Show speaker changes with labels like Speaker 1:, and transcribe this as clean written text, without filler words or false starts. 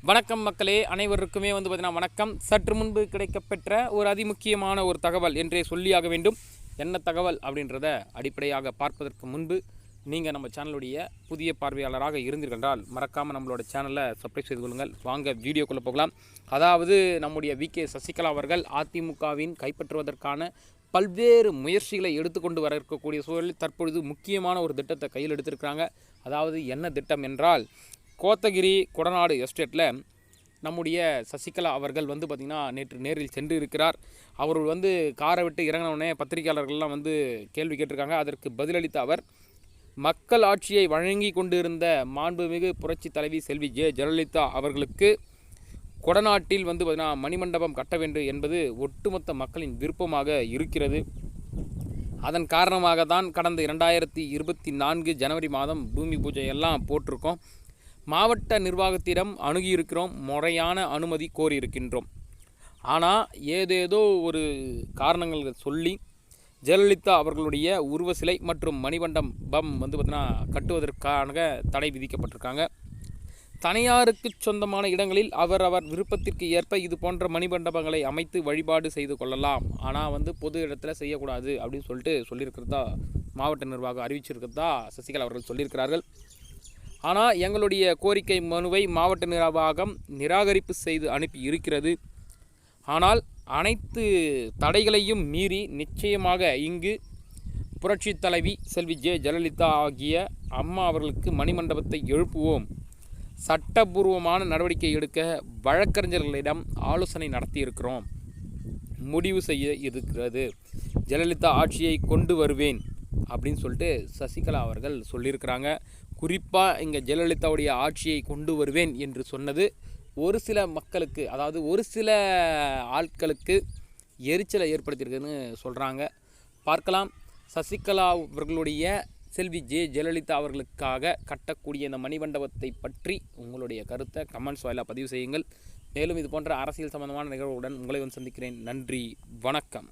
Speaker 1: வணக்கம் மக்களே, அனைவருக்குமே பார்த்தீங்கன்னா வணக்கம். சற்று முன்பு கிடைக்கப்பெற்ற ஒரு அதிமுக்கியமான ஒரு தகவல் என்றே சொல்லியாக வேண்டும். என்ன தகவல் அப்படின்றத அடிப்படையாக பார்ப்பதற்கு முன்பு நீங்கள் நம்ம சேனலுடைய புதிய பார்வையாளராக இருந்தீர்களென்றால் மறக்காமல் நம்மளோட சேனலை சப்ஸ்கிரைப் செய்து கொள்ளுங்கள். வாங்க வீடியோக்குள்ளே போகலாம். அதாவது நம்முடைய வி.கே. சசிகலா அவர்கள் அதிமுகவின் கைப்பற்றுவதற்கான பல்வேறு முயற்சிகளை எடுத்துக்கொண்டு வர இருக்கக்கூடிய சூழலில் தற்பொழுது முக்கியமான ஒரு திட்டத்தை கையில் எடுத்திருக்கிறாங்க. அதாவது என்ன திட்டம் என்றால், கோத்தகிரி கொடநாடு எஸ்டேட்டில் நம்முடைய சசிகலா அவர்கள் பார்த்திங்கன்னா நேற்று நேரில் சென்று இருக்கிறார். அவர் காரை விட்டு இறங்கினவுடனே பத்திரிகையாளர்கள்லாம் கேள்வி கேட்டிருக்காங்க. அதற்கு பதிலளித்த அவர், மக்கள் ஆட்சியை வழங்கி கொண்டிருந்த மாண்புமிகு புரட்சி தலைவி செல்வி ஜெயலலிதா அவர்களுக்கு கொடநாட்டில் பார்த்திங்கன்னா மணிமண்டபம் கட்ட வேண்டும் என்பது ஒட்டுமொத்த மக்களின் விருப்பமாக இருக்கிறது. அதன் காரணமாக தான் கடந்த 2024 ஜனவரி மாதம் பூமி பூஜையெல்லாம் போட்டிருக்கோம். மாவட்ட நிர்வாகத்திடம் அணுகியிருக்கிறோம், முறையான அனுமதி கோரியிருக்கின்றோம். ஆனால் ஏதேதோ ஒரு காரணங்கள் சொல்லி ஜெயலலிதா அவர்களுடைய உருவ சிலை மற்றும் மணிமண்டபம் பார்த்திங்கன்னா கட்டுவதற்கான தடை விதிக்கப்பட்டிருக்காங்க. தனியாருக்கு சொந்தமான இடங்களில் அவர் விருப்பத்திற்கு ஏற்ப இது போன்ற மணிமண்டபங்களை அமைத்து வழிபாடு செய்து கொள்ளலாம். ஆனால் பொது இடத்துல செய்யக்கூடாது அப்படின்னு சொல்லியிருக்கிறதா மாவட்ட நிர்வாகம் அறிவிச்சிருக்கிறதா சசிகலா அவர்கள் சொல்லியிருக்கிறார்கள். ஆனால் எங்களுடைய கோரிக்கை மனுவை மாவட்ட நிர்வாகம் நிராகரிப்பு செய்து அனுப்பி இருக்கிறது. ஆனால் அனைத்து தடைகளையும் மீறி நிச்சயமாக இங்கு புரட்சி தலைவி செல்வி ஜெயலலிதா ஆகிய அம்மா அவர்களுக்கு மணிமண்டபத்தை எழுப்புவோம். சட்டபூர்வமான நடவடிக்கை எடுக்க வழக்கறிஞர்களிடம் ஆலோசனை நடத்தியிருக்கிறோம். முடிவு செய்ய இருக்கிறது. ஜெயலலிதா ஆட்சியை கொண்டு வருவேன் அப்படின்னு சசிகலா அவர்கள் சொல்லியிருக்கிறாங்க. குறிப்பாக இங்கே ஜெயலலிதாவுடைய ஆட்சியை கொண்டு வருவேன் என்று சொன்னது ஒரு சில மக்களுக்கு, அதாவது ஒரு சில ஆட்களுக்கு எரிச்சலை ஏற்படுத்தியிருக்குன்னு சொல்கிறாங்க. பார்க்கலாம். சசிகலா அவர்களுடைய செல்வி ஜெயலலிதா அவர்களுக்காக கட்டக்கூடிய இந்த மணிமண்டபத்தை பற்றி உங்களுடைய கருத்தை கமெண்ட்ஸ் வாயிலாக பதிவு செய்யுங்கள். மேலும் இது போன்ற அரசியல் சம்பந்தமான நிகழ்வுடன் உங்களை சந்திக்கிறேன். நன்றி, வணக்கம்.